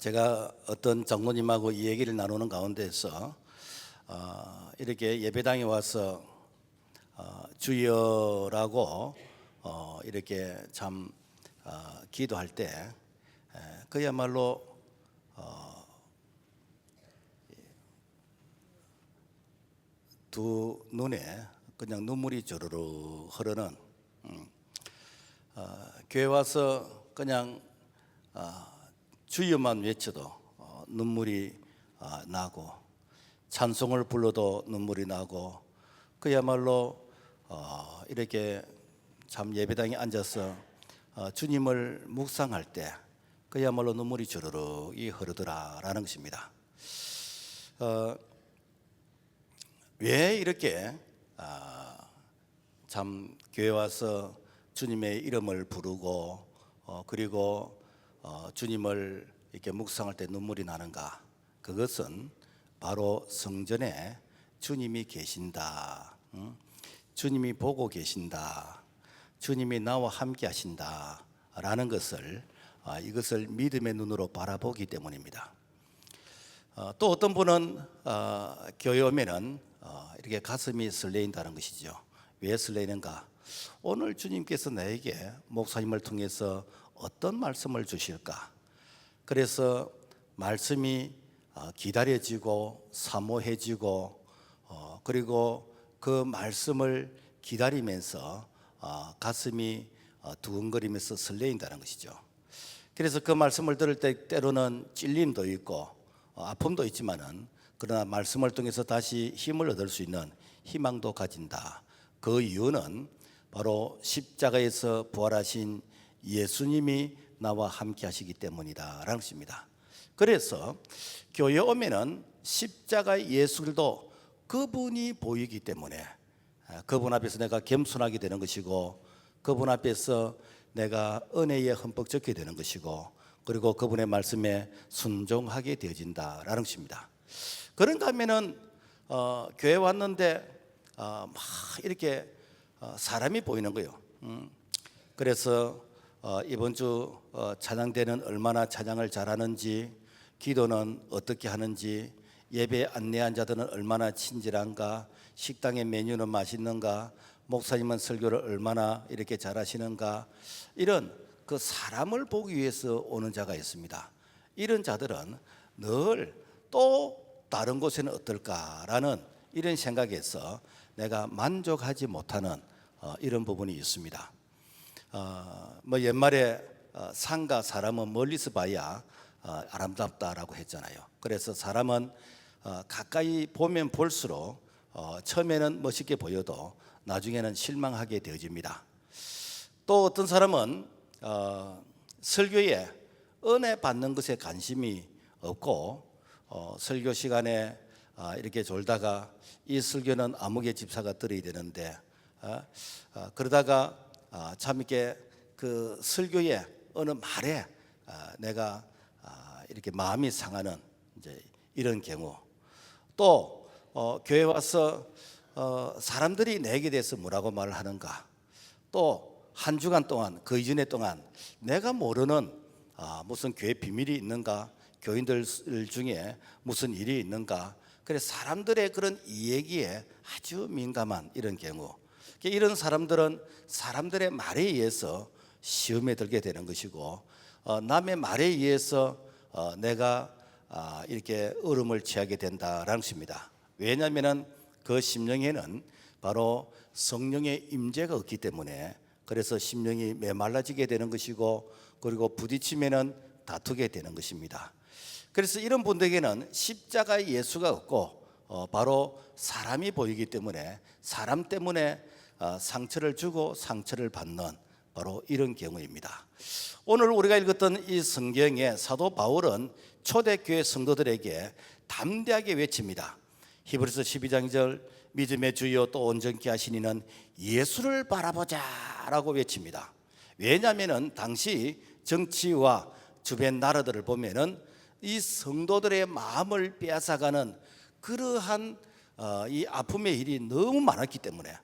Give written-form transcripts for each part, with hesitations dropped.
제가 어떤 장로님하고 이 얘기를 나누는 가운데서 이렇게 예배당에 와서 주여라고 이렇게 참 기도할 때 그야말로 두 눈에 그냥 눈물이 주르르 흐르는 교회 와서 그냥 주여만 외쳐도 눈물이 나고 찬송을 불러도 눈물이 나고 그야말로 이렇게 참 예배당에 앉아서 주님을 묵상할 때 그야말로 눈물이 주르르 흐르더라라는 것입니다. 왜 이렇게 참 교회 와서 주님의 이름을 부르고 그리고 주님을 이렇게 묵상할 때 눈물이 나는가? 그것은 바로 성전에 주님이 계신다, 주님이 보고 계신다, 주님이 나와 함께 하신다라는 것을 이것을 믿음의 눈으로 바라보기 때문입니다. 또 어떤 분은 교회 오면은 이렇게 가슴이 설레인다는 것이죠. 왜 설레는가? 오늘 주님께서 나에게 목사님을 통해서 어떤 말씀을 주실까? 그래서 말씀이 기다려지고 사모해지고 그리고 그 말씀을 기다리면서 가슴이 두근거리면서 설레인다는 것이죠. 그래서 그 말씀을 들을 때 때로는 찔림도 있고 아픔도 있지만은 그러나 말씀을 통해서 다시 힘을 얻을 수 있는 희망도 가진다. 그 이유는 바로 십자가에서 부활하신 예수님이 나와 함께 하시기 때문이다 라는 것입니다. 그래서 교회 오면은 십자가의 예수도 그분이 보이기 때문에 그분 앞에서 내가 겸손하게 되는 것이고 그분 앞에서 내가 은혜에 흠뻑 젖게 되는 것이고 그리고 그분의 말씀에 순종하게 되어진다라는 것입니다. 그런가 하면은 교회 왔는데 막 이렇게 사람이 보이는 거예요. 그래서 이번 주 찬양대는 얼마나 찬양을 잘하는지, 기도는 어떻게 하는지, 예배 안내한 자들은 얼마나 친절한가, 식당의 메뉴는 맛있는가, 목사님은 설교를 얼마나 이렇게 잘하시는가, 이런 그 사람을 보기 위해서 오는 자가 있습니다. 이런 자들은 늘 또 다른 곳에는 어떨까라는 이런 생각에서 내가 만족하지 못하는 이런 부분이 있습니다. 뭐 옛말에 산과 사람은 멀리서 봐야 아름답다라고 했잖아요. 그래서 사람은 가까이 보면 볼수록 처음에는 멋있게 보여도 나중에는 실망하게 되어집니다. 또 어떤 사람은 설교에 은혜 받는 것에 관심이 없고 설교 시간에 이렇게 졸다가 이 설교는 아무개 집사가 들어야 되는데 그러다가 참 이렇게 그 설교의 어느 말에 내가 이렇게 마음이 상하는 이제 이런 경우, 또 교회 와서 사람들이 내게 대해서 뭐라고 말을 하는가, 또 한 주간 동안 그 이전에 동안 내가 모르는 무슨 교회 비밀이 있는가, 교인들 중에 무슨 일이 있는가, 그래서 사람들의 그런 이야기에 아주 민감한 이런 경우, 이런 사람들은 사람들의 말에 의해서 시험에 들게 되는 것이고 남의 말에 의해서 내가 이렇게 얼음을 취하게 된다라는 것입니다. 왜냐하면 그 심령에는 바로 성령의 임재가 없기 때문에, 그래서 심령이 메말라지게 되는 것이고 그리고 부딪히면은 다투게 되는 것입니다. 그래서 이런 분들에게는 십자가의 예수가 없고 바로 사람이 보이기 때문에 사람 때문에 상처를 주고 상처를 받는 바로 이런 경우입니다. 오늘 우리가 읽었던 이 성경에 사도 바울은 초대교회 성도들에게 담대하게 외칩니다. 히브리서 12장 2절 믿음의 주여 또 온전케 하신 이는 예수를 바라보자 라고 외칩니다. 왜냐하면 당시 정치와 주변 나라들을 보면은 이 성도들의 마음을 빼앗아가는 그러한 이 아픔의 일이 너무 많았기 때문에,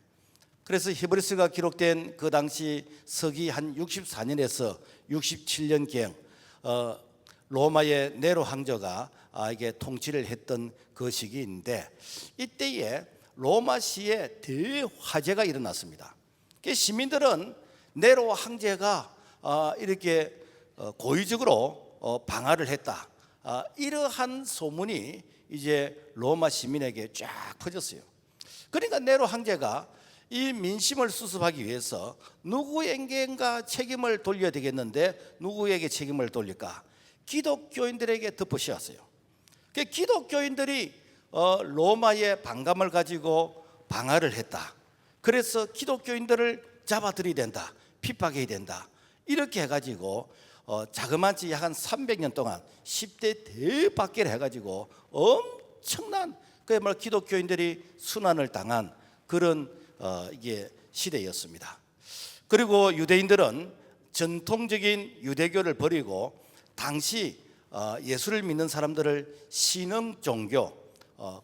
그래서 히브리서가 기록된 그 당시 서기 한 64년에서 67년경 로마의 네로 황제가 이게 통치를 했던 그 시기인데, 이때에 로마시에 대화재가 일어났습니다. 시민들은 네로 황제가 이렇게 고의적으로 방화를 했다, 이러한 소문이 이제 로마 시민에게 쫙 퍼졌어요. 그러니까 네로 황제가 이 민심을 수습하기 위해서 누구에게인가 책임을 돌려야 되겠는데 누구에게 책임을 돌릴까? 기독교인들에게 덮어씌웠어요. 기독교인들이 로마의 반감을 가지고 방화를 했다. 그래서 기독교인들을 잡아들여야 된다, 핍박해야 된다, 이렇게 해가지고 자그마치 약 한 300년 동안 10대 대박계를 해가지고 엄청난 그야말로 기독교인들이 순환을 당한 그런 이게 시대였습니다. 그리고 유대인들은 전통적인 유대교를 버리고 당시 예수를 믿는 사람들을 신흥 종교,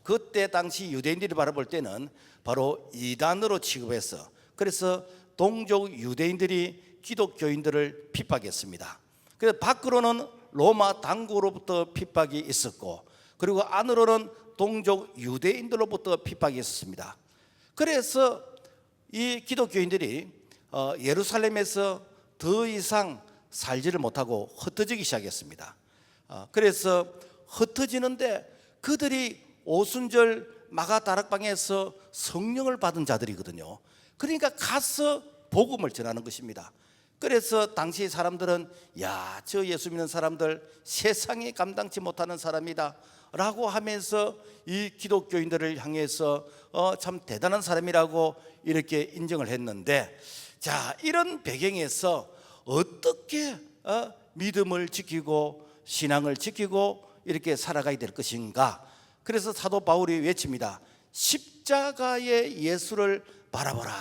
그때 당시 유대인들이 바라볼 때는 바로 이단으로 취급해서, 그래서 동족 유대인들이 기독교인들을 핍박했습니다. 그래서 밖으로는 로마 당국으로부터 핍박이 있었고, 그리고 안으로는 동족 유대인들로부터 핍박이 있었습니다. 그래서 이 기독교인들이 예루살렘에서 더 이상 살지를 못하고 흩어지기 시작했습니다. 그래서 흩어지는데 그들이 오순절 마가다락방에서 성령을 받은 자들이거든요. 그러니까 가서 복음을 전하는 것입니다. 그래서 당시 사람들은 야, 저 예수 믿는 사람들 세상이 감당치 못하는 사람이다 라고 하면서 이 기독교인들을 향해서 참 대단한 사람이라고 이렇게 인정을 했는데, 자, 이런 배경에서 어떻게 믿음을 지키고 신앙을 지키고 이렇게 살아가야 될 것인가? 그래서 사도 바울이 외칩니다. 십자가의 예수를 바라보라.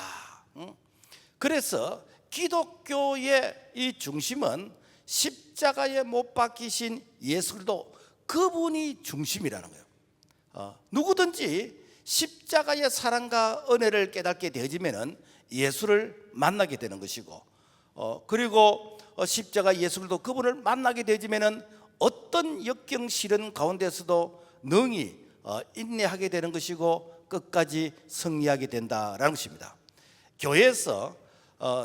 그래서 기독교의 이 중심은 십자가에 못 박히신 예수 그리스도, 그분이 중심이라는 거예요. 누구든지 십자가의 사랑과 은혜를 깨닫게 되어지면 예수를 만나게 되는 것이고, 그리고 십자가 예수 그리스도 그분을 만나게 되어지면 어떤 역경 시련 가운데서도 능히 인내하게 되는 것이고 끝까지 승리하게 된다라는 것입니다. 교회에서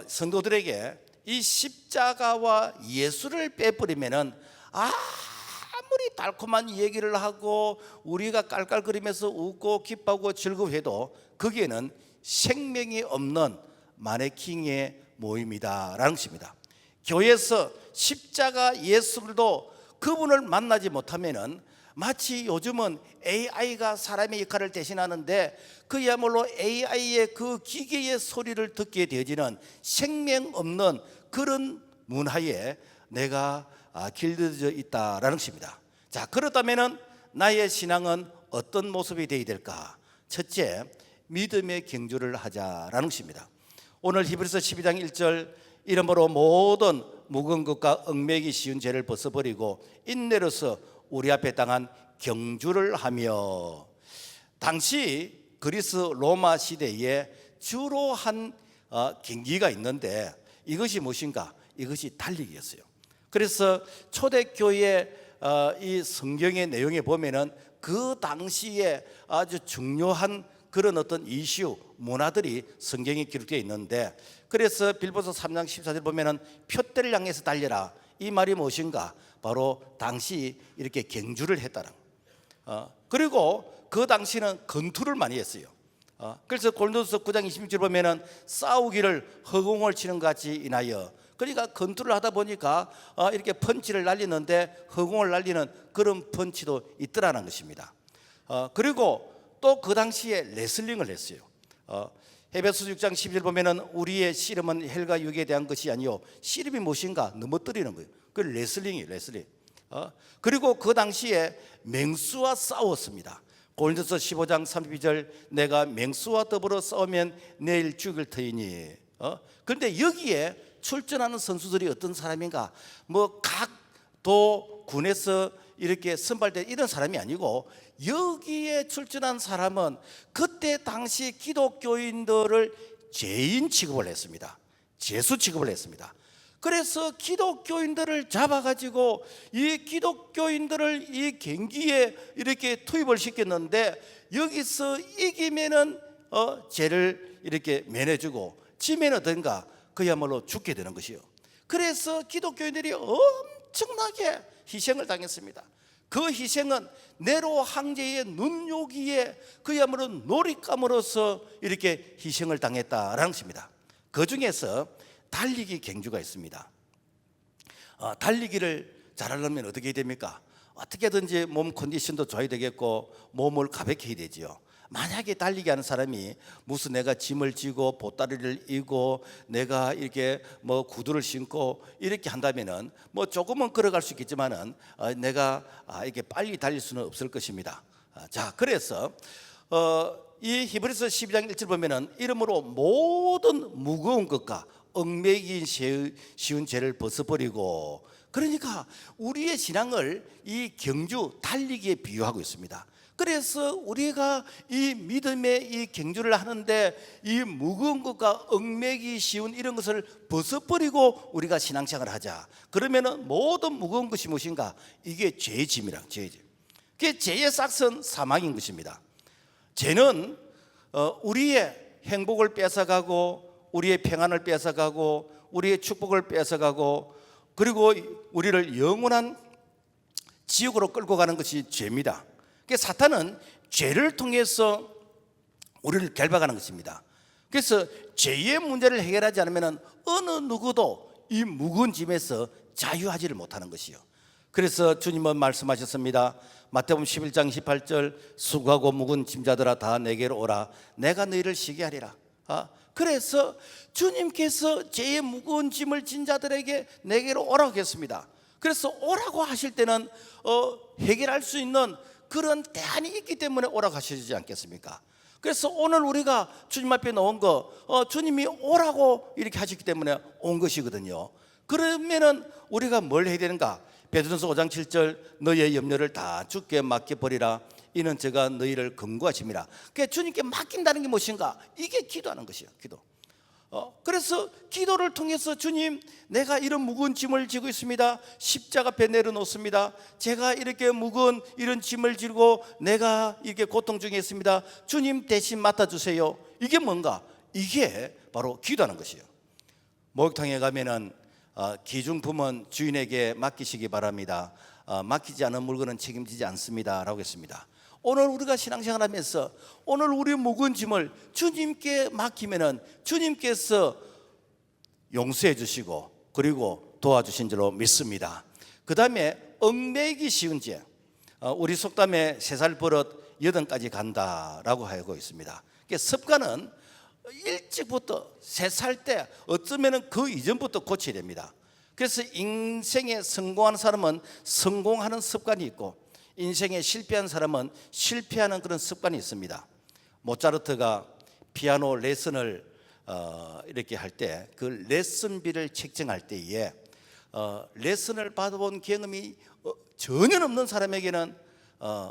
성도들에게 이 십자가와 예수를 빼버리면은 아무리 달콤한 얘기를 하고 우리가 깔깔거리면서 웃고 기뻐하고 즐거워해도 거기에는 생명이 없는 마네킹의 모임이다라는 것입니다. 교회에서 십자가 예수도 그분을 만나지 못하면은 마치 요즘은 AI가 사람의 역할을 대신하는데 그야말로 AI의 그 기계의 소리를 듣게 되어지는 생명 없는 그런 문화에 내가 길들여져 있다라는 것입니다. 자, 그렇다면은 나의 신앙은 어떤 모습이 되어야 될까? 첫째, 믿음의 경주를 하자라는 것입니다. 오늘 히브리서 12장 1절, 이러므로 모든 무거운 것과 얽매기 쉬운 죄를 벗어버리고 인내로서 우리 앞에 당한 경주를 하며. 당시 그리스 로마 시대에 주로 한 경기가 있는데 이것이 무엇인가? 이것이 달리기였어요. 그래서 초대교회 이 성경의 내용에 보면은 그 당시에 아주 중요한 그런 어떤 이슈, 문화들이 성경에 기록되어 있는데, 그래서 빌보서 3장 14절 보면은 표대를 향해서 달려라, 이 말이 무엇인가? 바로 당시 이렇게 경주를 했다는. 그리고 그 당시는 권투를 많이 했어요. 그래서 고린도서 9장 26절 보면은 싸우기를 허공을 치는 것 같이 인하여, 그러니까 권투를 하다 보니까 이렇게 펀치를 날리는데 허공을 날리는 그런 펀치도 있더라는 것입니다. 그리고 또 그 당시에 레슬링을 했어요. 에베소 6장 12절 보면은 우리의 씨름은 혈과 육에 대한 것이 아니요 씨름이 무엇인가 넘어뜨리는 거예요. 그 레슬링이에요, 레슬링. 그리고 그 당시에 맹수와 싸웠습니다. 고린도서 15장 32절, 내가 맹수와 더불어 싸우면 내일 죽일 터이니. 그런데 여기에 출전하는 선수들이 어떤 사람인가? 뭐 각 도 군에서 이렇게 선발된 이런 사람이 아니고, 여기에 출전한 사람은 그때 당시 기독교인들을 죄인 취급을 했습니다. 죄수 취급을 했습니다. 그래서 기독교인들을 잡아가지고 이 기독교인들을 이 경기에 이렇게 투입을 시켰는데, 여기서 이기면은 죄를 이렇게 면해주고 지면 어떤가, 그야말로 죽게 되는 것이요. 그래서 기독교인들이 엄청나게 희생을 당했습니다. 그 희생은 네로 황제의 눈요기에 그야말로 놀잇감으로써 이렇게 희생을 당했다라는 것입니다. 그 중에서 달리기 경주가 있습니다. 달리기를 잘하려면 어떻게 해야 됩니까? 어떻게든지 몸 컨디션도 좋아야 되겠고 몸을 가볍게 해야 되지요. 만약에 달리기 하는 사람이 무슨 내가 짐을 지고 보따리를 이고 내가 이렇게 뭐 구두를 신고 이렇게 한다면은 뭐 조금은 걸어갈 수 있겠지만은 내가 이렇게 빨리 달릴 수는 없을 것입니다. 자, 그래서 이 히브리서 12장 1절 보면은 이러므로 모든 무거운 것과 얽매이기 쉬운 죄를 벗어버리고, 그러니까 우리의 신앙을 이 경주 달리기에 비유하고 있습니다. 그래서 우리가 이 믿음의 이 경주를 하는데 이 무거운 것과 얽매기 쉬운 이런 것을 벗어버리고 우리가 신앙생활을 하자. 그러면은 모든 무거운 것이 무엇인가? 이게 죄의 짐이라, 죄의 짐. 그게 죄의 싹은 사망인 것입니다. 죄는 우리의 행복을 뺏어가고 우리의 평안을 뺏어가고 우리의 축복을 뺏어가고 그리고 우리를 영원한 지옥으로 끌고 가는 것이 죄입니다. 그래서 사탄은 죄를 통해서 우리를 결박하는 것입니다. 그래서 죄의 문제를 해결하지 않으면 어느 누구도 이 무거운 짐에서 자유하지를 못하는 것이요. 그래서 주님은 말씀하셨습니다. 마태복음 11장 18절, 수고하고 무거운 짐자들아 다 내게로 오라, 내가 너희를 쉬게 하리라. 그래서 주님께서 죄의 무거운 짐을 진 자들에게 내게로 오라고 했습니다. 그래서 오라고 하실 때는 해결할 수 있는 그런 대안이 있기 때문에 오라고 하시지 않겠습니까? 그래서 오늘 우리가 주님 앞에 나온 거 주님이 오라고 이렇게 하셨기 때문에 온 것이거든요. 그러면은 우리가 뭘 해야 되는가? 베드로전서 5장 7절, 너희의 염려를 다 주께 맡겨버리라, 이는 제가 너희를 긍구하심이라. 그러니까 주님께 맡긴다는 게 무엇인가? 이게 기도하는 것이에요. 기도. 그래서 기도를 통해서 주님, 내가 이런 무거운 짐을 지고 있습니다. 십자가 앞에 내려놓습니다. 제가 이렇게 무거운 이런 짐을 지고 내가 이렇게 고통 중에 있습니다. 주님 대신 맡아주세요. 이게 뭔가? 이게 바로 기도하는 것이에요. 목욕탕에 가면은 기중품은 주인에게 맡기시기 바랍니다. 맡기지 않은 물건은 책임지지 않습니다 라고 했습니다. 오늘 우리가 신앙생활하면서 오늘 우리 무거운 짐을 주님께 맡기면은 주님께서 용서해 주시고 그리고 도와주신 줄로 믿습니다. 그 다음에 얽매이기 쉬운 죄, 우리 속담에 3살 버릇 8까지 간다라고 하고 있습니다. 습관은 일찍부터 3살 때 어쩌면 그 이전부터 고쳐야 됩니다. 그래서 인생에 성공하는 사람은 성공하는 습관이 있고 인생에 실패한 사람은 실패하는 그런 습관이 있습니다. 모차르트가 피아노 레슨을 이렇게 할 때 그 레슨비를 책정할 때에 레슨을 받아본 경험이 전혀 없는 사람에게는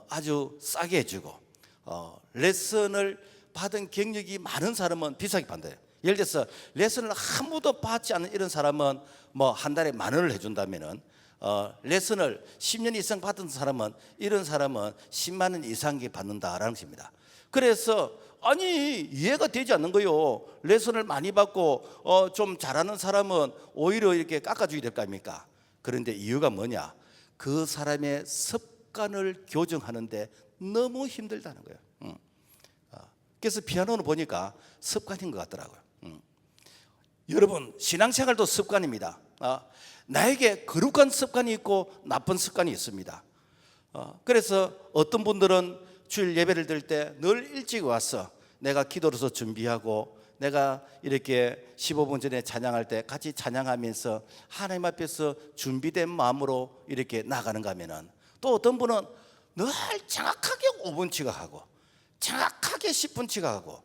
아주 싸게 해주고 레슨을 받은 경력이 많은 사람은 비싸게 판대요. 예를 들어서 레슨을 한 번도 받지 않은 이런 사람은 뭐 한 달에 10,000원을 해준다면은 레슨을 10년 이상 받은 사람은 이런 사람은 10만 원 이상이 받는다라는 것입니다. 그래서 아니 이해가 되지 않는 거요. 레슨을 많이 받고 좀 잘하는 사람은 오히려 이렇게 깎아주게 될 거 아닙니까? 그런데 이유가 뭐냐? 그 사람의 습관을 교정하는데 너무 힘들다는 거예요. 그래서 피아노는 보니까 습관인 것 같더라고요. 여러분, 신앙생활도 습관입니다. 나에게 거룩한 습관이 있고 나쁜 습관이 있습니다. 그래서 어떤 분들은 주일 예배를 드릴 때 늘 일찍 와서 내가 기도로서 준비하고 내가 이렇게 15분 전에 찬양할 때 같이 찬양하면서 하나님 앞에서 준비된 마음으로 이렇게 나가는가 하면은, 또 어떤 분은 늘 정확하게 5분 지각하고 정확하게 10분 지각하고,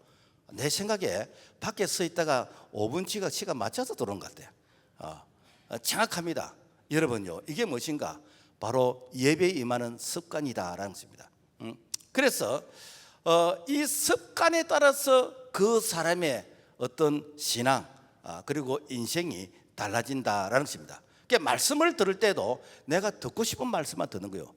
내 생각에 밖에 서 있다가 5분 지각 시간 맞춰서 들어온 것 같아요. 정확합니다. 여러분요, 이게 무엇인가? 바로 예배에 임하는 습관이다라는 것입니다. 그래서 이 습관에 따라서 그 사람의 어떤 신앙 그리고 인생이 달라진다라는 것입니다. 그러니까 말씀을 들을 때도 내가 듣고 싶은 말씀만 듣는 거예요.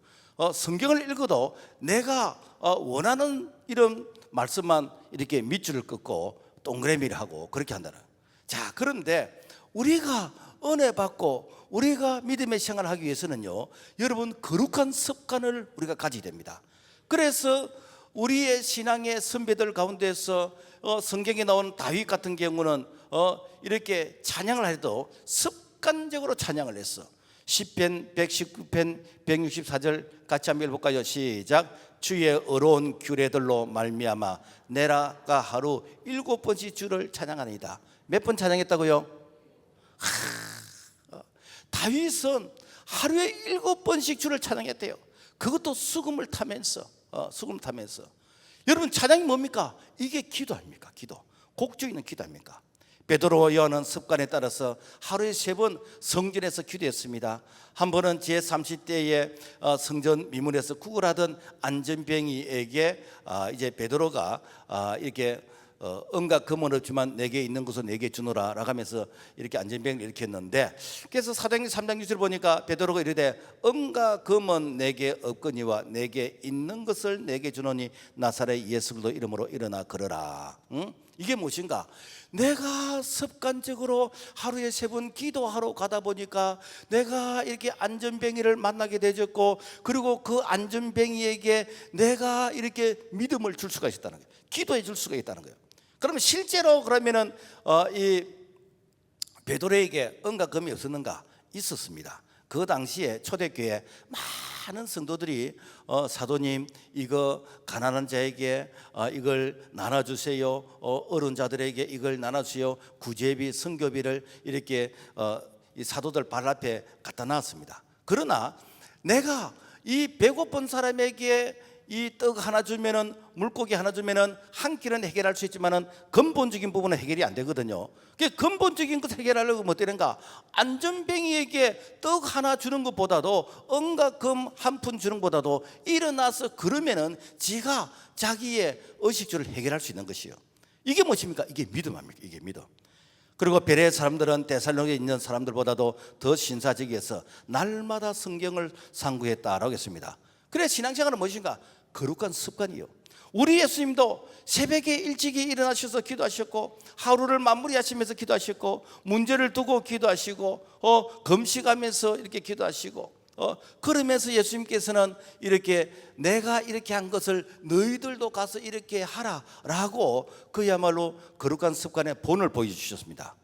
성경을 읽어도 내가 원하는 이런 말씀만 이렇게 밑줄을 긋고 동그라미를 하고 그렇게 한다는 거예요. 자, 그런데 우리가 은혜 받고 우리가 믿음의 생활을 하기 위해서는요, 여러분, 거룩한 습관을 우리가 가져야 됩니다. 그래서 우리의 신앙의 선배들 가운데서 성경에 나온 다윗 같은 경우는 이렇게 찬양을 해도 습관적으로 찬양을 했어. 시편 119편 164절 같이 한번 읽어볼까요? 시작. 주의 어려운 규례들로 말미암아 내가 하루 7번씩 주를 찬양하나이다. 몇 번 찬양했다고요? 다윗은 하루에 7번씩 주를 찬양했대요. 그것도 수금을 타면서. 여러분, 찬양이 뭡니까? 이게 기도 아닙니까? 기도. 곡적인 기도 아닙니까? 베드로 요한은 습관에 따라서 하루에 3번 성전에서 기도했습니다. 한 번은 제30대에 성전 미문에서 구걸하던 안전뱅이에게 이제 베드로가 이렇게 은과 금은 없지만 내게 있는 것은 내게 주노라 라고 하면서 이렇게 안전뱅이를 이렇게 했는데, 그래서 사도행전 3장 6절 보니까 베드로가 이르되 은과 금은 내게 없거니와 내게 있는 것을 내게 주노니 나사렛 예수 그리스도 이름으로 일어나 걸어라. 이게 무엇인가? 내가 습관적으로 하루에 3번 기도하러 가다 보니까 내가 이렇게 안전뱅이를 만나게 되었고, 그리고 그 안전뱅이에게 내가 이렇게 믿음을 줄 수가 있다는 거예요. 기도해 줄 수가 있다는 거예요. 그러면 실제로 그러면은 이 베드로에게 은과 금이 없었는가? 있었습니다. 그 당시에 초대교회 많은 성도들이 사도님, 이거 가난한 자에게 이걸 나눠주세요. 어려운 자들에게 이걸 나눠주세요. 구제비, 선교비를 이렇게 이 사도들 발 앞에 갖다 놨습니다. 그러나 내가 이 배고픈 사람에게 이 떡 하나 주면은, 물고기 하나 주면은 한 끼는 해결할 수 있지만은 근본적인 부분은 해결이 안 되거든요. 그 근본적인 것 해결하려고 뭐 되는가? 안전뱅이에게 떡 하나 주는 것보다도, 은과 금 한 푼 주는 것보다도 일어나서 그러면은 지가 자기의 의식주를 해결할 수 있는 것이요. 이게 무엇입니까? 이게 믿음 아닙니까? 이게 믿음. 그리고 베레 사람들은 데살로니가에 있는 사람들보다도 더 신사적이어서 날마다 성경을 상고했다라고 했습니다. 그래, 신앙생활은 무엇인가? 거룩한 습관이요. 우리 예수님도 새벽에 일찍이 일어나셔서 기도하셨고, 하루를 마무리하시면서 기도하셨고, 문제를 두고 기도하시고, 금식하면서 이렇게 기도하시고, 그러면서 예수님께서는 이렇게 내가 이렇게 한 것을 너희들도 가서 이렇게 하라라고 그야말로 거룩한 습관의 본을 보여주셨습니다.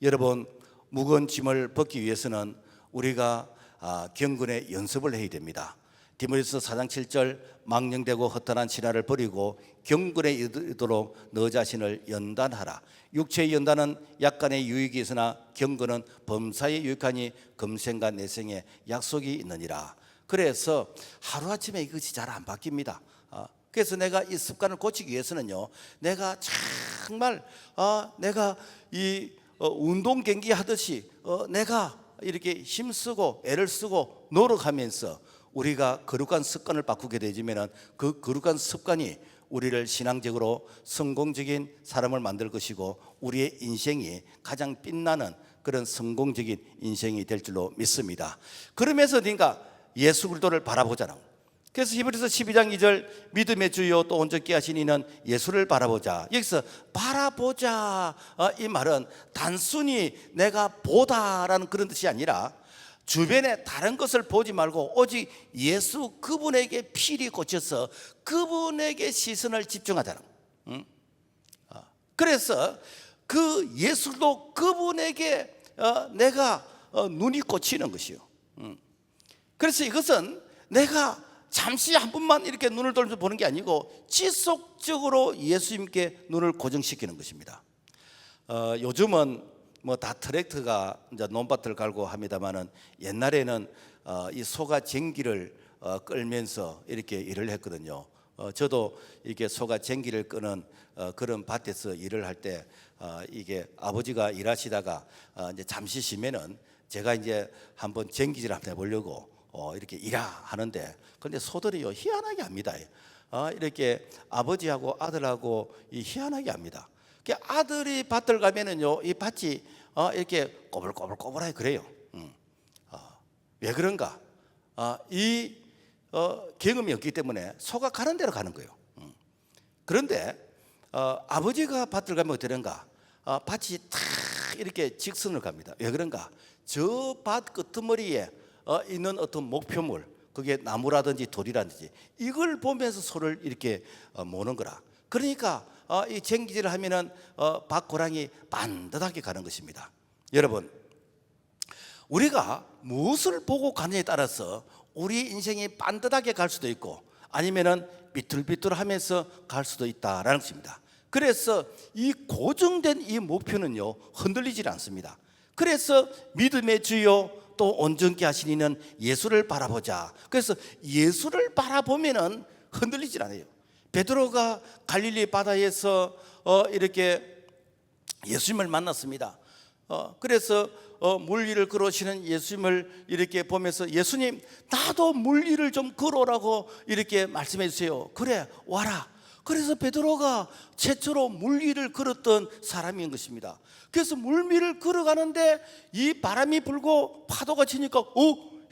여러분, 무거운 짐을 벗기 위해서는 우리가 경건의 연습을 해야 됩니다. 디모데후서 4장 7절, 망령되고 허탄한 신화를 버리고 경건에 이르도록 너 자신을 연단하라. 육체의 연단은 약간의 유익이 있으나 경건은 범사에 유익하니 금생과 내생에 약속이 있느니라. 그래서 하루아침에 이것이 잘 안 바뀝니다. 그래서 내가 이 습관을 고치기 위해서는요, 내가 정말 내가 이 운동 경기 하듯이 내가 이렇게 힘쓰고 애를 쓰고 노력하면서 우리가 거룩한 습관을 바꾸게 되지면 그 거룩한 습관이 우리를 신앙적으로 성공적인 사람을 만들 것이고, 우리의 인생이 가장 빛나는 그런 성공적인 인생이 될 줄로 믿습니다. 그러면서 그러니까 예수 그리스도를 바라보자는. 그래서 히브리서 12장 2절, 믿음의 주요 또 온전케 하신 이는 예수를 바라보자. 여기서 바라보자, 이 말은 단순히 내가 보다라는 그런 뜻이 아니라 주변에 다른 것을 보지 말고 오직 예수 그분에게 필히 꽂혀서 그분에게 시선을 집중하자는. 그래서 그 예수도 그분에게 내가 눈이 꽂히는 것이요. 그래서 이것은 내가 잠시 한 번만 이렇게 눈을 돌려서 보는 게 아니고 지속적으로 예수님께 눈을 고정시키는 것입니다. 요즘은 뭐 다 트랙터가 이제 논밭을 갈고 합니다만은, 옛날에는 이 소가 쟁기를 끌면서 이렇게 일을 했거든요. 저도 이렇게 소가 쟁기를 끄는 그런 밭에서 일을 할 때 이게 아버지가 일하시다가 이제 잠시 쉬면은 제가 이제 한번 쟁기질 한번 해보려고 이렇게 일하는데, 근데 소들이요 희한하게 합니다. 이렇게 아버지하고 아들하고 희한하게 합니다. 아들이 밭을 가면은요, 이 밭이 이렇게 꼬불꼬불꼬불하게 그래요. 왜 그런가? 이 경험이 없기 때문에 소가 가는 대로 가는 거예요. 그런데 아버지가 밭을 가면 어떻게 되는가? 밭이 탁 이렇게 직선을 갑니다. 왜 그런가? 저 밭 끄트머리에 있는 어떤 목표물, 그게 나무라든지 돌이라든지 이걸 보면서 소를 이렇게 모는 거라. 그러니까 이 쟁기질을 하면은 밭고랑이 반듯하게 가는 것입니다. 여러분, 우리가 무엇을 보고 가느냐에 따라서 우리 인생이 반듯하게 갈 수도 있고 아니면은 비뚤비뚤하면서 갈 수도 있다라는 것입니다. 그래서 이 고정된 이 목표는요 흔들리질 않습니다. 그래서 믿음의 주요 또 온전케 하신 이는 예수를 바라보자. 그래서 예수를 바라보면은 흔들리질 않아요. 베드로가 갈릴리 바다에서 이렇게 예수님을 만났습니다. 그래서 물 위를 걸어오시는 예수님을 이렇게 보면서 예수님, 나도 물 위를 좀 걸어오라고 이렇게 말씀해 주세요. 그래, 와라. 그래서 베드로가 최초로 물 위를 걸었던 사람인 것입니다. 그래서 물 위를 걸어가는데 이 바람이 불고 파도가 치니까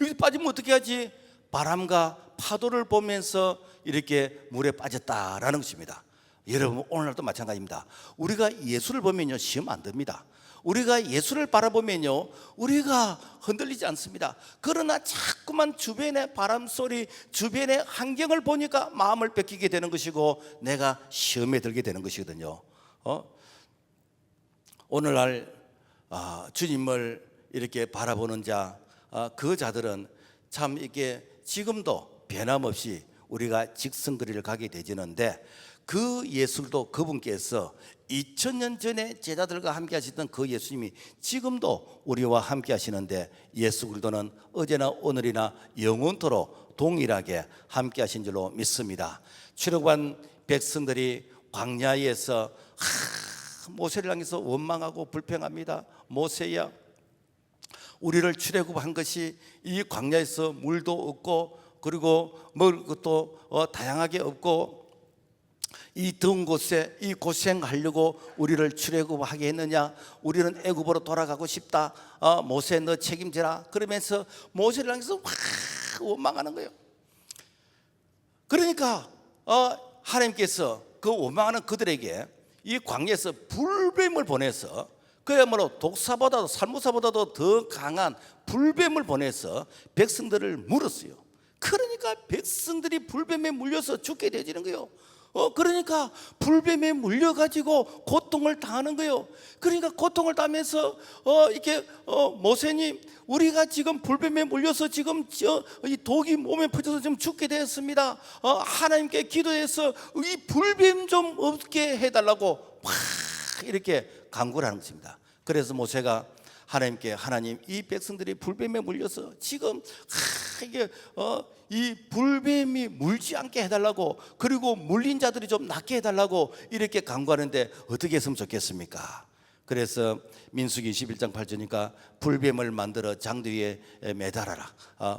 여기 빠지면 어떻게 하지? 바람과 파도를 보면서 이렇게 물에 빠졌다라는 것입니다. 여러분, 오늘날도 마찬가지입니다. 우리가 예수를 보면요 시험 안 듭니다. 우리가 예수를 바라보면요 우리가 흔들리지 않습니다. 그러나 자꾸만 주변의 바람소리, 주변의 환경을 보니까 마음을 뺏기게 되는 것이고 내가 시험에 들게 되는 것이거든요. 오늘날 주님을 이렇게 바라보는 자, 그 자들은 참 이게 지금도 변함없이 우리가 직선거리를 가게 되지는데 그 예술도 그분께서 2000년 전에 제자들과 함께 하시던 그 예수님이 지금도 우리와 함께 하시는데 예수 그리스도는 어제나 오늘이나 영원토록 동일하게 함께 하신 줄로 믿습니다. 출애굽한 백성들이 광야에서 모세를 향해서 원망하고 불평합니다. 모세야, 우리를 출애굽한 것이 이 광야에서 물도 없고 그리고 먹을 것도 다양하게 없고 이 더운 곳에 이 고생하려고 우리를 출애굽하게 했느냐? 우리는 애굽으로 돌아가고 싶다. 모세 너 책임져라. 그러면서 모세를 향해서 막 원망하는 거예요. 그러니까 하나님께서 그 원망하는 그들에게 이 광야에서 불뱀을 보내서 그야말로 독사보다도 살무사보다도 더 강한 불뱀을 보내서 백성들을 물었어요. 그러니까 백성들이 불뱀에 물려서 죽게 되지는 거예요. 그러니까 불뱀에 물려가지고 고통을 당하는 거예요. 그러니까 고통을 당하면서 이렇게 모세님, 우리가 지금 불뱀에 물려서 지금 이 독이 몸에 퍼져서 좀 죽게 되었습니다. 하나님께 기도해서 이 불뱀 좀 없게 해달라고 막 이렇게 간구를 하는 것입니다. 그래서 모세가 하나님께, 하나님, 이 백성들이 불뱀에 물려서 지금 이게 이 불뱀이 물지 않게 해달라고, 그리고 물린 자들이 좀 낫게 해달라고 이렇게 간구하는데 어떻게 했으면 좋겠습니까? 그래서 민수기 21장 8절이니까 불뱀을 만들어 장대 위에 매달아라.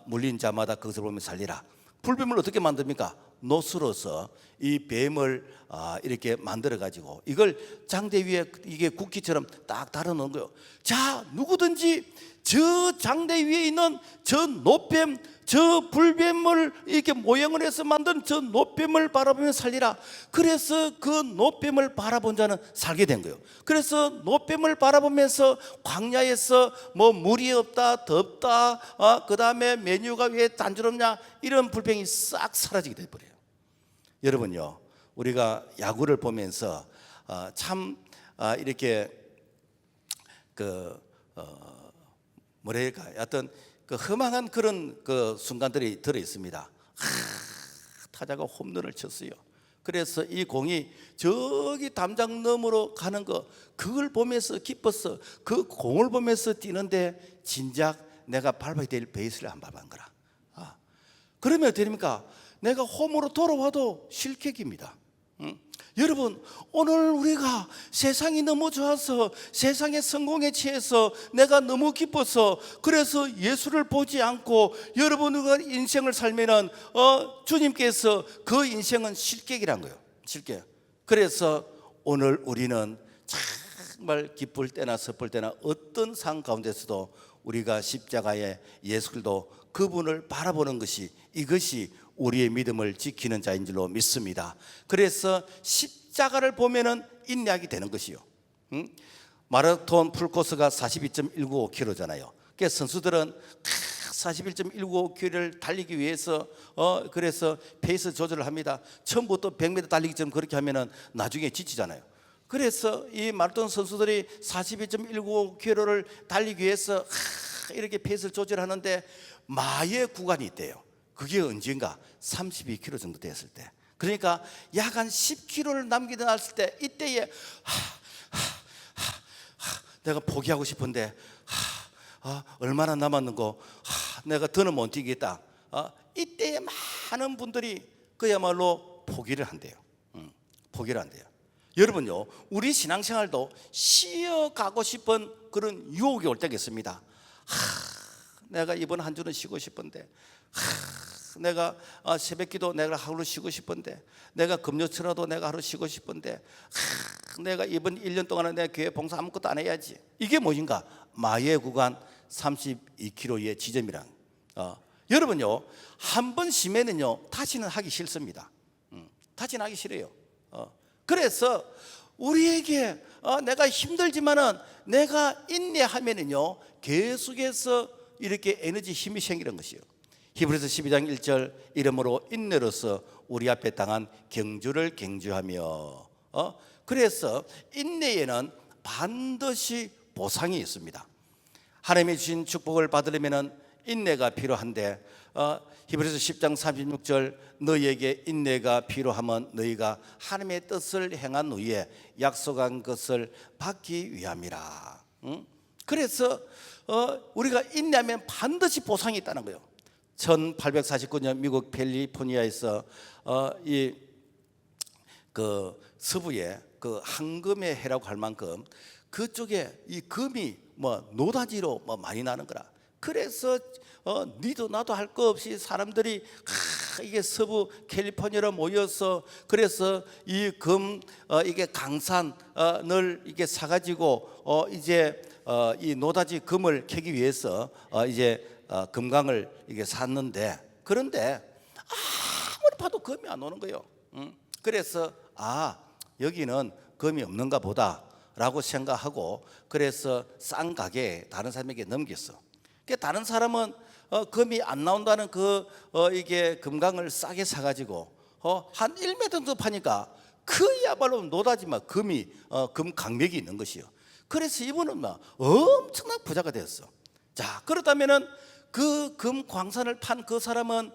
물린 자마다 그것을 보면 살리라. 불뱀을 어떻게 만듭니까? 노스로서 이 뱀을 이렇게 만들어 가지고 이걸 장대 위에 이게 국기처럼 딱 달아놓은 거예요. 자, 누구든지 저 장대 위에 있는 저 노뱀, 저 불뱀을 이렇게 모형을 해서 만든 저 노뱀을 바라보며 살리라. 그래서 그 노뱀을 바라본 자는 살게 된 거예요. 그래서 노뱀을 바라보면서 광야에서 뭐 물이 없다, 덥다, 그 다음에 메뉴가 왜 단조롭냐, 이런 불평이 싹 사라지게 돼버려요. 여러분요, 우리가 야구를 보면서 참 이렇게 뭐랄까, 어떤 그 허망한 그런 그 순간들이 들어 있습니다. 타자가 홈런을 쳤어요. 그래서 이 공이 저기 담장 너머로 가는 거, 그걸 보면서 기뻤어. 그 공을 보면서 뛰는데 진작 내가 밟아야 될 베이스를 안 밟은 거라. 그러면 어떻게 됩니까? 내가 홈으로 돌아와도 실격입니다. 여러분, 오늘 우리가 세상이 너무 좋아서, 세상의 성공에 취해서 내가 너무 기뻐서, 그래서 예수를 보지 않고 여러분과 인생을 살면은 주님께서 그 인생은 실격이란 거예요. 실격. 그래서 오늘 우리는 참 정말 기쁠 때나 슬플 때나 어떤 상황 가운데서도 우리가 십자가의 예수 그리스도 그분을 바라보는 것이, 이것이 우리의 믿음을 지키는 자인 줄로 믿습니다. 그래서 십자가를 보면은 인내하게 되는 것이요. 마라톤 풀코스가 42.195km잖아요. 그래서 선수들은 41.195km를 달리기 위해서 그래서 페이스 조절을 합니다. 처음부터 100m 달리기처럼 그렇게 하면은 나중에 지치잖아요. 그래서 이 마라톤 선수들이 42.195km를 달리기 위해서 이렇게 페이스를 조절하는데 마의 구간이 있대요. 그게 언젠가 32km 정도 됐을 때, 그러니까 약 한 10km를 남기다 놨을 때, 이때에 내가 포기하고 싶은데 얼마나 남았는고, 내가 더는 못 뛰겠다. 이때에 많은 분들이 그야말로 포기를 한대요. 포기를 한대요. 여러분요, 우리 신앙생활도 쉬어가고 싶은 그런 유혹이 올 때가 있습니다. 내가 이번 한 주는 쉬고 싶은데, 내가 새벽기도 내가 하루 쉬고 싶은데, 내가 금요철라도 내가 하루 쉬고 싶은데, 내가 이번 1년 동안은 내가 교회 봉사 아무것도 안 해야지. 이게 무엇인가? 마의 구간 32km의 지점이란. 여러분요, 한 번 쉬면은요 다시는 하기 싫습니다. 다시는 하기 싫어요. 그래서 우리에게 내가 힘들지만은 내가 인내하면은요 계속해서 이렇게 에너지 힘이 생기는 것이요. 히브리서 12장 1절, 이러므로 인내로서 우리 앞에 당한 경주를 경주하며. 그래서 인내에는 반드시 보상이 있습니다. 하나님이 주신 축복을 받으려면 인내가 필요한데, 히브리서 10장 36절, 너희에게 인내가 필요하면 너희가 하나님의 뜻을 행한 후에 약속한 것을 받기 위함이라. 그래서 우리가 인내하면 반드시 보상이 있다는 거예요. 1849년 미국 캘리포니아에서 이 그 서부에 그 황금의 해라고 할 만큼 그쪽에 이 금이 뭐 노다지로 뭐 많이 나는 거라. 그래서 니도 나도 할 거 없이 사람들이 이게 서부 캘리포니아로 모여서, 그래서 이 금 이게 강산을 이게 사가지고 이제 이 노다지 금을 캐기 위해서 이제 금강을 이게 샀는데, 그런데 아무리 봐도 금이 안 오는 거예요. 그래서 여기는 금이 없는가 보다라고 생각하고, 그래서 싼 가게에 다른 사람에게 넘겼어. 다른 사람은 금이 안 나온다는 이게 금강을 싸게 사가지고 한 1m 정도 파니까 그야말로 노다지만 금이 금 강맥이 있는 것이요. 그래서 이분은 막 엄청난 부자가 됐어. 자, 그렇다면은 그 금 광산을 판 그 사람은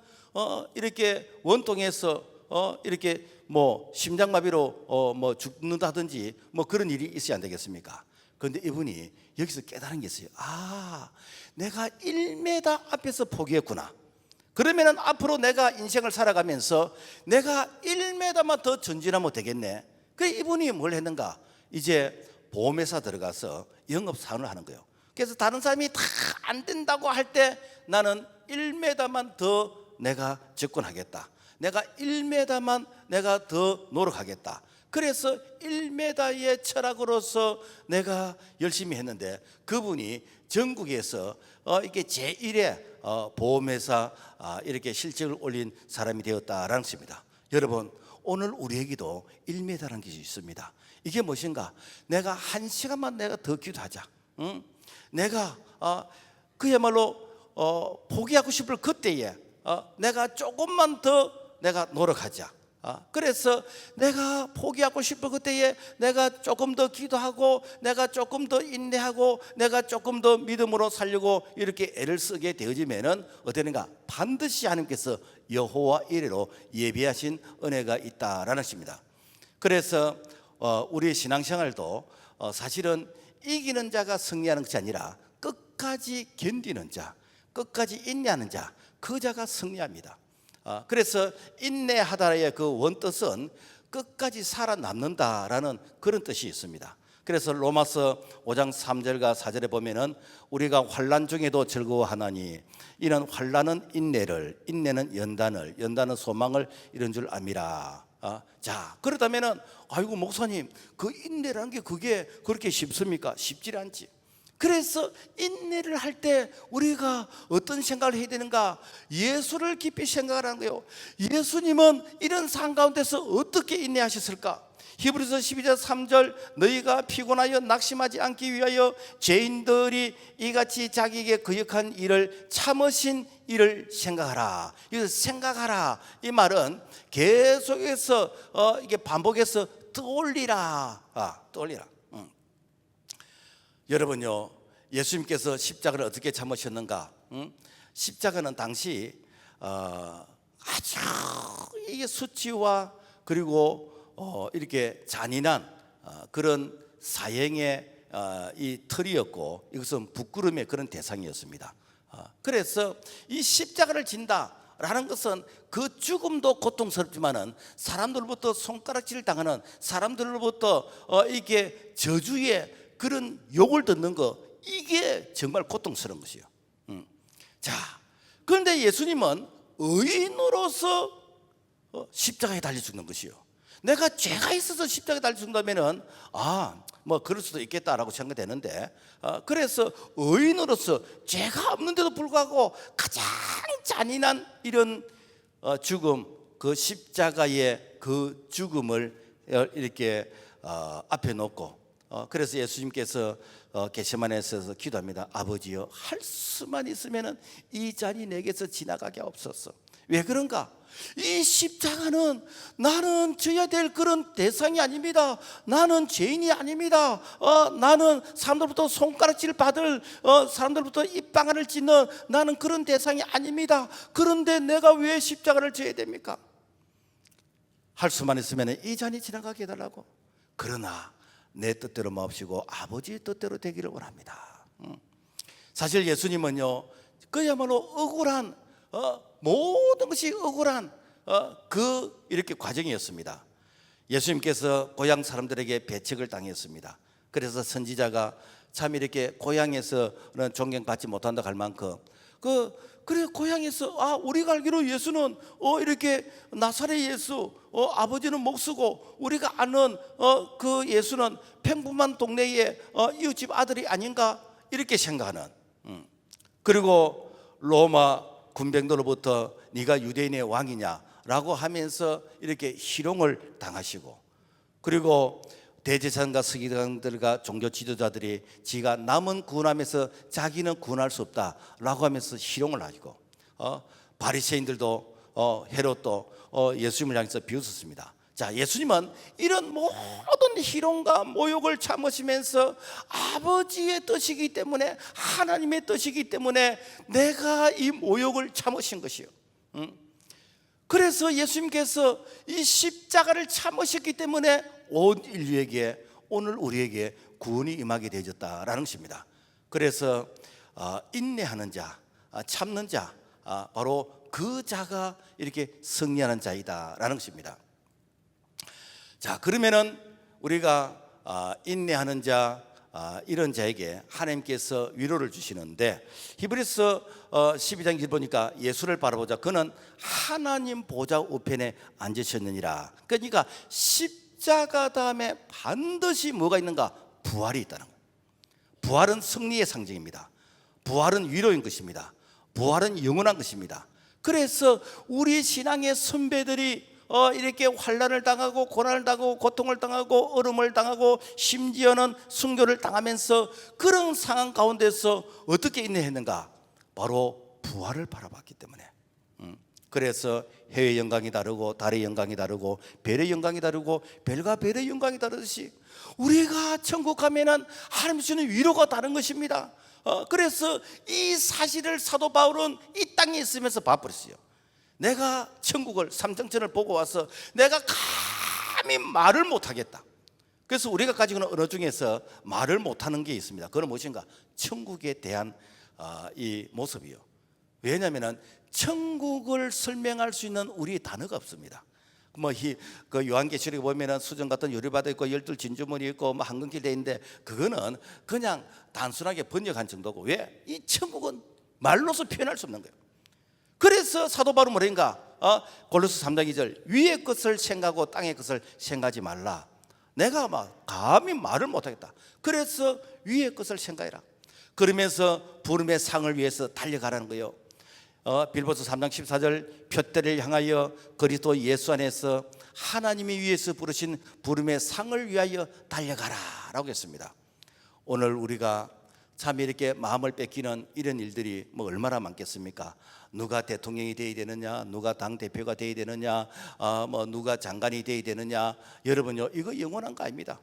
이렇게 원통해서 이렇게 뭐 심장마비로 뭐 죽는다든지 뭐 그런 일이 있어야 안 되겠습니까? 그런데 이분이 여기서 깨달은 게 있어요. 내가 1m 앞에서 포기했구나. 그러면은 앞으로 내가 인생을 살아가면서 내가 1m만 더 전진하면 되겠네. 그래서 이분이 뭘 했는가? 이제 보험회사 들어가서 영업사원을 하는 거예요. 그래서 다른 사람이 다 안 된다고 할 때 나는 1m만 더 내가 접근하겠다. 내가 1m만 내가 더 노력하겠다. 그래서 1m의 철학으로서 내가 열심히 했는데, 그분이 전국에서 이게 제1의 보험회사 이렇게 실적을 올린 사람이 되었다라는 것입니다. 여러분, 오늘 우리에게도 1m라는 것이 있습니다. 이게 무엇인가? 내가 1시간만 내가 더 기도하자. 내가 그야말로 포기하고 싶을 그때에 내가 조금만 더 내가 노력하자. 그래서 내가 포기하고 싶을 그때에 내가 조금 더 기도하고, 내가 조금 더 인내하고, 내가 조금 더 믿음으로 살려고 이렇게 애를 쓰게 되어지면은 어떠는가? 반드시 하나님께서 여호와 이레로 예비하신 은혜가 있다라는 것입니다. 그래서 우리의 신앙생활도 사실은 이기는 자가 승리하는 것이 아니라 끝까지 견디는 자, 끝까지 인내하는 자, 그 자가 승리합니다. 그래서 인내하다의 그 원뜻은 끝까지 살아남는다라는 그런 뜻이 있습니다. 그래서 로마서 5장 3절과 4절에 보면은 우리가 환난 중에도 즐거워하나니 이는 환난은 인내를, 인내는 연단을, 연단은 소망을 이런 줄 압니다. 자, 그렇다면은 아이고 목사님, 그 인내라는 게 그게 그렇게 쉽습니까? 쉽지 않지. 그래서 인내를 할 때 우리가 어떤 생각을 해야 되는가? 예수를 깊이 생각하는 거예요. 예수님은 이런 상황 가운데서 어떻게 인내하셨을까? 히브리서 12장 3절, 너희가 피곤하여 낙심하지 않기 위하여 죄인들이 이같이 자기에게 거역한 일을 참으신 일을 생각하라. 이거 생각하라, 이 말은 계속해서 이게 반복해서 떠올리라. 떠올리라. 여러분요, 예수님께서 십자가를 어떻게 참으셨는가? 십자가는 당시 아주 이게 수치와 그리고 이렇게 잔인한 그런 사형의 이 틀이었고, 이것은 부끄러움의 그런 대상이었습니다. 그래서 이 십자가를 진다라는 것은 그 죽음도 고통스럽지만은 사람들로부터 손가락질 당하는, 사람들로부터 이게 저주의 그런 욕을 듣는 거, 이게 정말 고통스러운 것이요. 자, 그런데 예수님은 의인으로서 십자가에 달려 죽는 것이요. 내가 죄가 있어서 십자가에 달려 죽는다면은 뭐 그럴 수도 있겠다라고 생각되는데, 그래서 의인으로서 죄가 없는데도 불구하고 가장 잔인한 이런 죽음, 그 십자가의 그 죽음을 이렇게 앞에 놓고, 그래서 예수님께서 겟세마네에서 기도합니다. 아버지여, 할 수만 있으면 이 잔이 내게서 지나가게 없었어. 왜 그런가? 이 십자가는 나는 져야 될 그런 대상이 아닙니다. 나는 죄인이 아닙니다. 나는 사람들부터 손가락질 받을, 사람들부터 입방아를 찢는 나는 그런 대상이 아닙니다. 그런데 내가 왜 십자가를 져야 됩니까? 할 수만 있으면 이 잔이 지나가게 해달라고. 그러나 내 뜻대로 마옵시고 아버지의 뜻대로 되기를 원합니다. 사실 예수님은요, 그야말로 억울한, 모든 것이 억울한 그 이렇게 과정이었습니다. 예수님께서 고향 사람들에게 배척을 당했습니다. 그래서 선지자가 참 이렇게 고향에서는 존경받지 못한다 할 만큼 그래 고향에서 우리가 알기로 예수는 이렇게 나사렛 예수, 아버지는 목수고 우리가 아는 그 예수는 평범한 동네의 이웃집 아들이 아닌가, 이렇게 생각하는, 그리고 로마 군병들로부터 네가 유대인의 왕이냐라고 하면서 이렇게 희롱을 당하시고, 그리고 대제사장과 서기관들과 종교 지도자들이 지가 남은 구원하면서 자기는 구원할 수 없다라고 하면서 희롱을 하시고, 바리새인들도 헤롯도 예수님을 향해서 비웃었습니다. 자, 예수님은 이런 모든 희롱과 모욕을 참으시면서 아버지의 뜻이기 때문에, 하나님의 뜻이기 때문에 내가 이 모욕을 참으신 것이요. 그래서 예수님께서 이 십자가를 참으셨기 때문에 온 인류에게, 오늘 우리에게 구원이 임하게 되어졌다라는 것입니다. 그래서 인내하는 자, 참는 자, 바로 그 자가 이렇게 승리하는 자이다라는 것입니다. 자, 그러면은 우리가 인내하는 자, 이런 자에게 하나님께서 위로를 주시는데, 히브리서 12장 1절 보니까 예수를 바라보자 그는 하나님 보좌 우편에 앉으셨느니라. 그러니까 십자가 다음에 반드시 뭐가 있는가? 부활이 있다는 거예요. 부활은 승리의 상징입니다. 부활은 위로인 것입니다. 부활은 영원한 것입니다. 그래서 우리 신앙의 선배들이 이렇게 환난을 당하고 고난을 당하고 고통을 당하고 얼음을 당하고 심지어는 순교를 당하면서 그런 상황 가운데서 어떻게 인내했는가? 바로 부활을 바라봤기 때문에. 그래서 해의 영광이 다르고 달의 영광이 다르고 별의 영광이 다르고 별과 별의 영광이 다르듯이 우리가 천국 가면은 하나님 주시는 위로가 다른 것입니다. 그래서 이 사실을 사도 바울은 이 땅에 있으면서 봐버렸어요. 내가 천국을, 삼정천을 보고 와서 내가 감히 말을 못하겠다. 그래서 우리가 가지고 있는 언어 중에서 말을 못하는 게 있습니다. 그건 무엇인가? 천국에 대한 이 모습이요. 왜냐하면 천국을 설명할 수 있는 우리의 단어가 없습니다. 그 요한계시록에 보면은 수정 같은 유리바다 있고 12 진주문이 있고 황금길 돼 있는데, 그거는 그냥 단순하게 번역한 정도고, 왜? 이 천국은 말로서 표현할 수 없는 거예요. 그래서 사도 바울은 뭐인가? 골로새 3장 2절 위의 것을 생각하고 땅의 것을 생각하지 말라. 내가 막 감히 말을 못하겠다. 그래서 위의 것을 생각해라. 그러면서 부름의 상을 위해서 달려가라는 거예요. 빌보서 3장 14절 표대를 향하여 그리스도 예수 안에서 하나님이 위에서 부르신 부름의 상을 위하여 달려가라 라고 했습니다. 오늘 우리가 참 이렇게 마음을 뺏기는 이런 일들이 뭐 얼마나 많겠습니까? 누가 대통령이 되어야 되느냐, 누가 당대표가 되어야 되느냐, 뭐 누가 장관이 되어야 되느냐. 여러분요, 이거 영원한 거 아닙니다.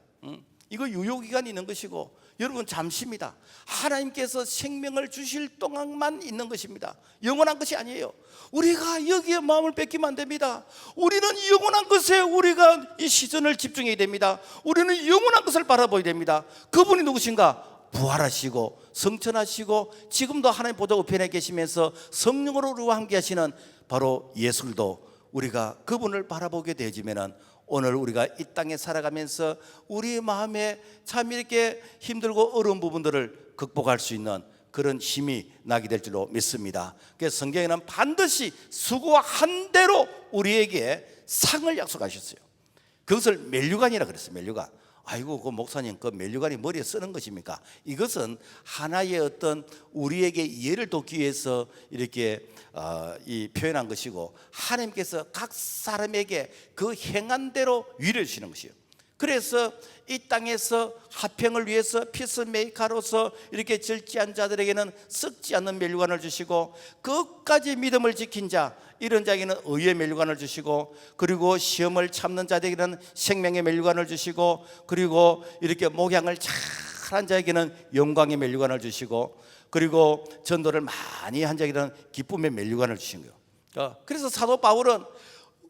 이거 유효기간이 있는 것이고, 여러분 잠시입니다. 하나님께서 생명을 주실 동안만 있는 것입니다. 영원한 것이 아니에요. 우리가 여기에 마음을 뺏기면 안 됩니다. 우리는 영원한 것에 우리가 이 시선을 집중해야 됩니다. 우리는 영원한 것을 바라봐야 됩니다. 그분이 누구신가? 부활하시고 성천하시고 지금도 하나님 보좌 우편에 계시면서 성령으로 우리와 함께 하시는 바로 예수도 우리가 그분을 바라보게 되어지면은 오늘 우리가 이 땅에 살아가면서 우리의 마음에 참 이렇게 힘들고 어려운 부분들을 극복할 수 있는 그런 힘이 나게 될 줄로 믿습니다. 그래서 성경에는 반드시 수고한 대로 우리에게 상을 약속하셨어요. 그것을 멸류관이라 그랬어요. 멸류관. 아이고 그 목사님 그 멸류관이 머리에 쓰는 것입니까? 이것은 하나의 어떤 우리에게 이해를 돕기 위해서 이렇게 이 표현한 것이고, 하나님께서 각 사람에게 그 행한 대로 위를 주시는 것이에요. 그래서 이 땅에서 화평을 위해서 피스메이커로서 이렇게 절제한 자들에게는 썩지 않는 멸류관을 주시고, 끝까지 믿음을 지킨 자 이런 자에게는 의의 멸류관을 주시고, 그리고 시험을 참는 자들에게는 생명의 멸류관을 주시고, 그리고 이렇게 목양을 잘한 자에게는 영광의 멸류관을 주시고, 그리고 전도를 많이 한 자에게는 기쁨의 멸류관을 주신 거예요. 그래서 사도 바울은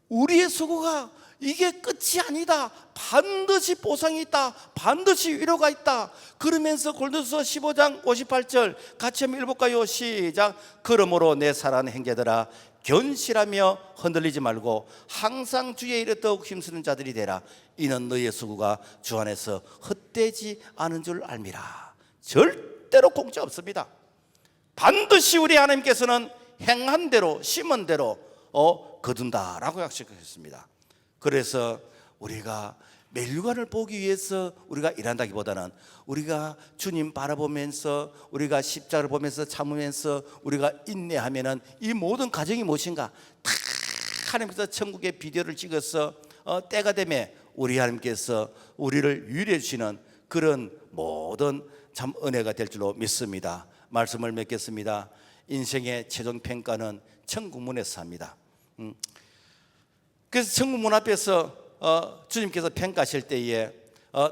우리의 수고가 이게 끝이 아니다. 반드시 보상이 있다. 반드시 위로가 있다. 그러면서 골로새 15장 58절 같이 한번 읽어볼까요? 시작. 그러므로 내 사랑하는 형제들아 견실하며 흔들리지 말고 항상 주의 일에 더욱 힘쓰는 자들이 되라. 이는 너희의 수고가 주 안에서 헛되지 않은 줄 알미라. 절대로 공짜 없습니다. 반드시 우리 하나님께서는 행한 대로 심은 대로 거둔다라고 약속하셨습니다. 그래서 우리가 멸류관을 보기 위해서 우리가 일한다기보다는 우리가 주님 바라보면서 우리가 십자가를 보면서 참으면서 우리가 인내하면은 이 모든 과정이 무엇인가 다 하나님께서 천국의 비디오를 찍어서 때가 되면 우리 하나님께서 우리를 위로해 주시는 그런 모든 참 은혜가 될 줄로 믿습니다. 말씀을 맺겠습니다. 인생의 최종 평가는 천국문에서 합니다. 그래서 천국문 앞에서 주님께서 평가하실 때에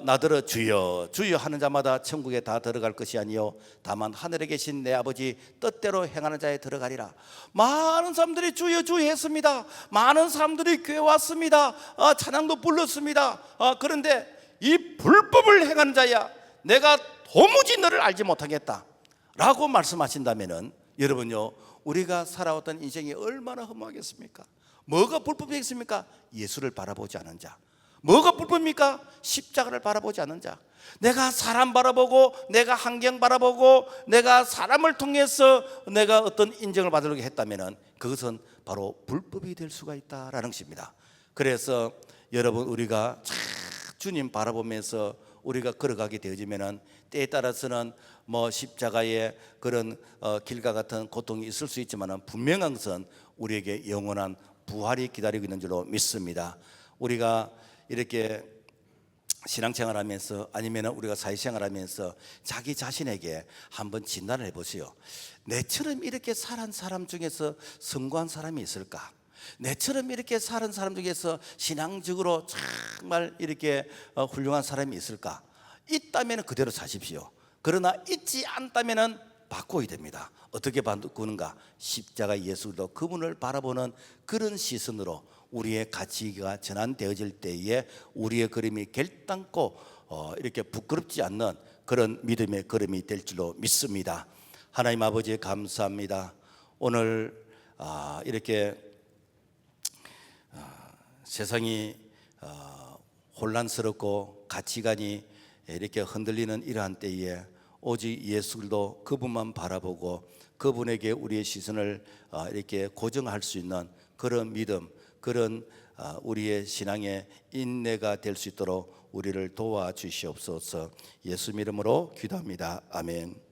나더러 주여 주여 하는 자마다 천국에 다 들어갈 것이 아니요 다만 하늘에 계신 내 아버지 뜻대로 행하는 자에 들어가리라. 많은 사람들이 주여 주여 했습니다. 많은 사람들이 교회 왔습니다. 찬양도 불렀습니다. 그런데 이 불법을 행하는 자야 내가 도무지 너를 알지 못하겠다 라고 말씀하신다면은 여러분요, 우리가 살아왔던 인생이 얼마나 허무하겠습니까? 뭐가 불법이겠습니까? 예수를 바라보지 않은 자. 뭐가 불법입니까? 십자가를 바라보지 않은 자. 내가 사람 바라보고 내가 환경 바라보고 내가 사람을 통해서 내가 어떤 인정을 받으려고 했다면 그것은 바로 불법이 될 수가 있다라는 것입니다. 그래서 여러분 우리가 주님 바라보면서 우리가 걸어가게 되어지면 때에 따라서는 뭐 십자가의 그런 길과 같은 고통이 있을 수 있지만 분명한 것은 우리에게 영원한 부활이 기다리고 있는 줄로 믿습니다. 우리가 이렇게 신앙생활하면서 아니면 우리가 사회생활하면서 자기 자신에게 한번 진단을 해보세요. 내처럼 이렇게 살은 사람 중에서 성공한 사람이 있을까? 내처럼 이렇게 사는 사람 중에서 신앙적으로 정말 이렇게 훌륭한 사람이 있을까? 있다면 그대로 사십시오. 그러나 있지 않다면 바꿔야 됩니다. 어떻게 바꾸는가? 십자가 예수도 그분을 바라보는 그런 시선으로 우리의 가치가 전환되어질 때에 우리의 걸음이 결단코 이렇게 부끄럽지 않는 그런 믿음의 걸음이 될 줄로 믿습니다. 하나님 아버지 감사합니다. 오늘 이렇게 세상이 혼란스럽고 가치관이 이렇게 흔들리는 이러한 때에 오직 예수도 그분만 바라보고 그분에게 우리의 시선을 이렇게 고정할 수 있는 그런 믿음, 그런 우리의 신앙의 인내가 될 수 있도록 우리를 도와주시옵소서. 예수 이름으로 기도합니다. 아멘.